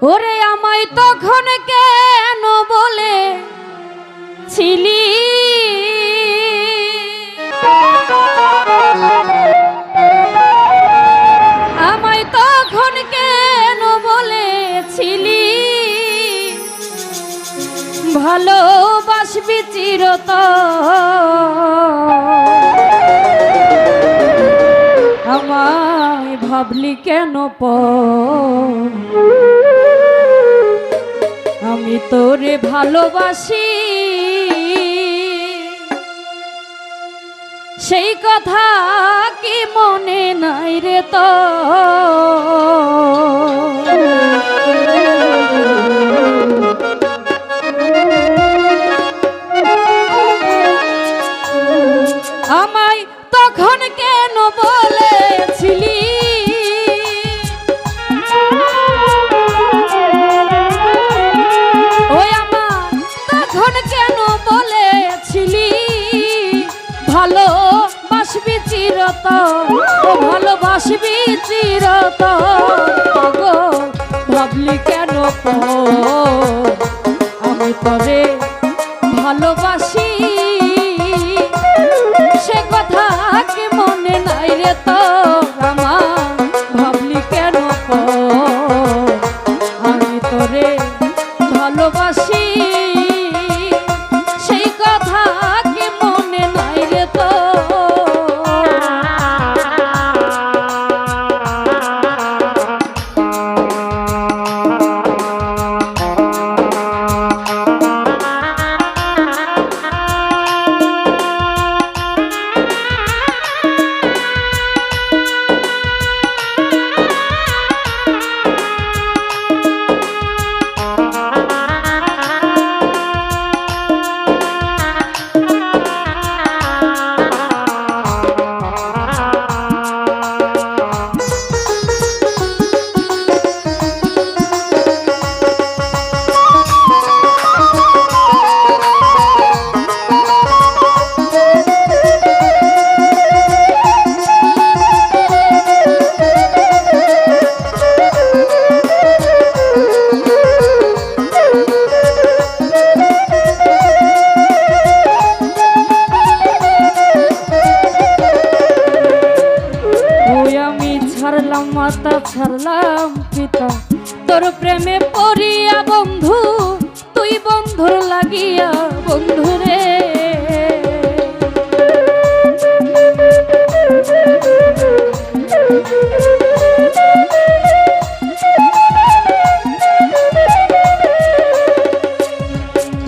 ওরে আমায় তখন কেন বলে ছিলি আমায় তখন কেন বলেছিলি ভালোবাসবি চিরতন আমায় ভাবলি কেন আমি তোরে ভালোবাসি সেই কথা কি মনে নাই রে তো আমায় তখন কেন বলেছিলি ওই আমার তখন কেন বলেছিলি ভালোবাসবি চিরতন ভালোবাসবি চিরতন ভাবলি কেন আমি তোরে ভালোবাসি সে কথা কি মনে নাই রে তো আমার ভাবলি কেন আমি তোরে ভালোবাসি সেই কথা কি মনে নাই রে তো মাতা ছাড়লাম পিতা তোর প্রেমে পড়িয়া বন্ধু তুই বন্ধুর লাগিয়া বন্ধু রে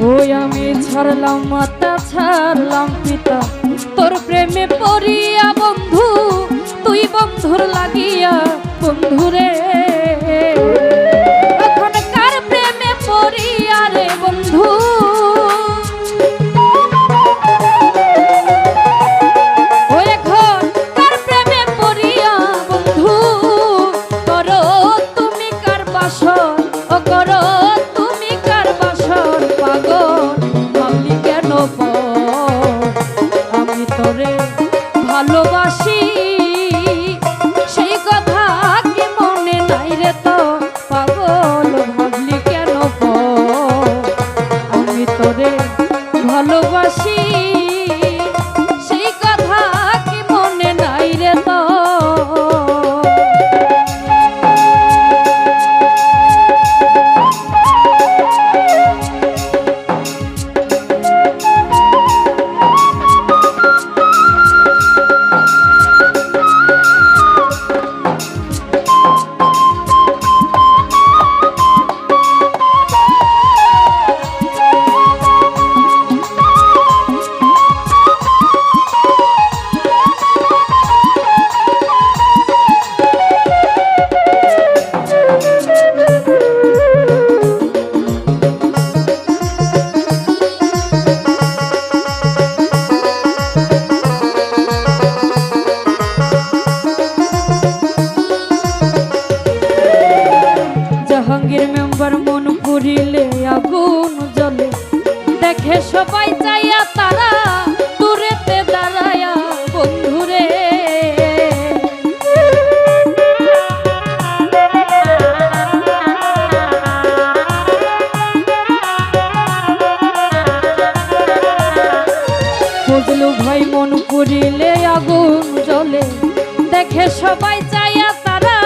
ওই আমি ছাড়লাম মাতা ছাড়লাম পিতা তোর প্রেমে পড়িয়া বন্ধু তুই বন্ধুর লাগিয়া বন্ধুরে এখন কার প্রেমে পড়িয়া রে বন্ধু ও এখন কার প্রেমে পড়িয়া বন্ধু করো তুমি কার বাসর ও করো তুমি কার বাসর পাগল ভাবলি কেন আমি তোরে ভালোবাসি সেই কথা কি মনে নাই রে তো পাগল ভাবলি কেন আমি তোরে ভালোবাসি সেই কথা কি মনে নাই রে তো জাহাঙ্গীর মেম্বার মন পুরিলে আগুন জ্বলে দেখে সবাই চাইয়া তারা দূরেতে দাঁড়ায়া বন্ধুরে সবাই চাইয়া তারা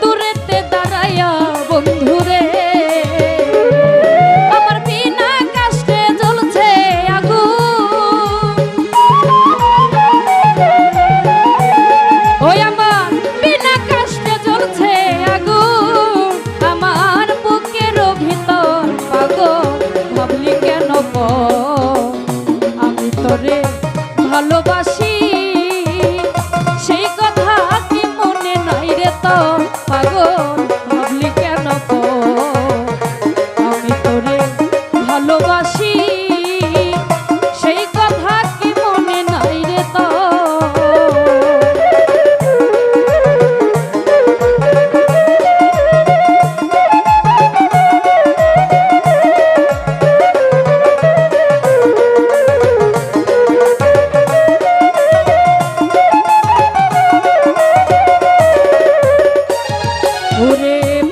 দূরেতে দাঁড়াইয়া বন্ধুরে আমার বিনা কষ্টে জ্বলছে আগুন। ওই আমার বিনা কষ্টে জ্বলছে আগুন, আমার বুকের ভিতর পাগল ভাবলি কেন আমি তোরে ভালোবাসি সেই কথা কি মনে নাই রে তোর পাগল ভাবলি কেন আমি তোরে ভালোবাসি সেই কথা কি মনে নাই রে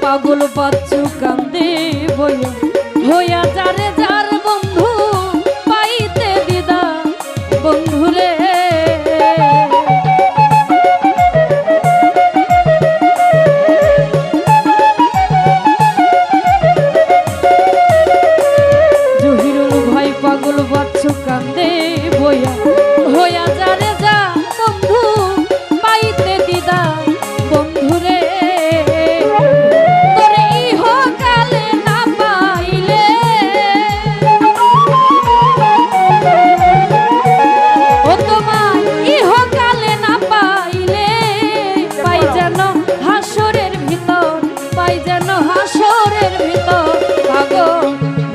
পাগল বাচ্চু কান্দে বইয়া হইয়া যারে যার বন্ধু পাইতে দিদা বন্ধুরে জহিরুল ভাই পাগল বাচ্চু কান্দে বইয়া হইয়া যারে যা বন্ধু পাইতে দিদা বন্ধুরে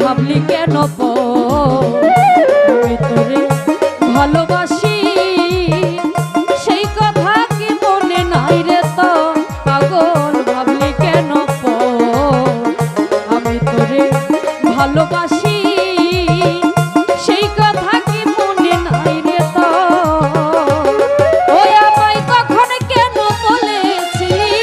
ভাবলি কেন আমি তোরে ভালোবাসি সেই কথা কি মনে নাই রে তো পাগল ভাবলি কেন আমি তোরে ভালোবাসি সেই কথা কি মনে নাই রে তো ওই আমায় তখন কেন বলেছিলি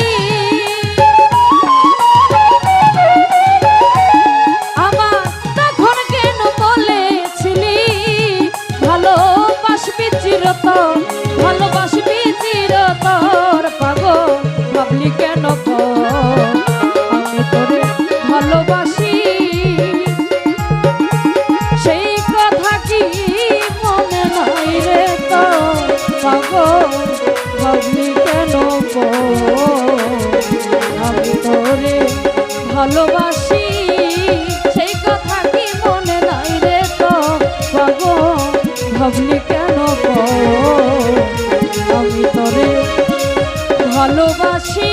ভালোবাসবি চিরতর পাগল ভাবলি কেন আমি তোরে ভালোবাসি সেই কথা কি মনে নাই রে তো পাগল ভাবলি কেন আমি তোরে ভালোবাসি সেই কথা কি মনে নাই রে তো পাগল ভাবলি কেন আমি তোরে ভালোবাসি।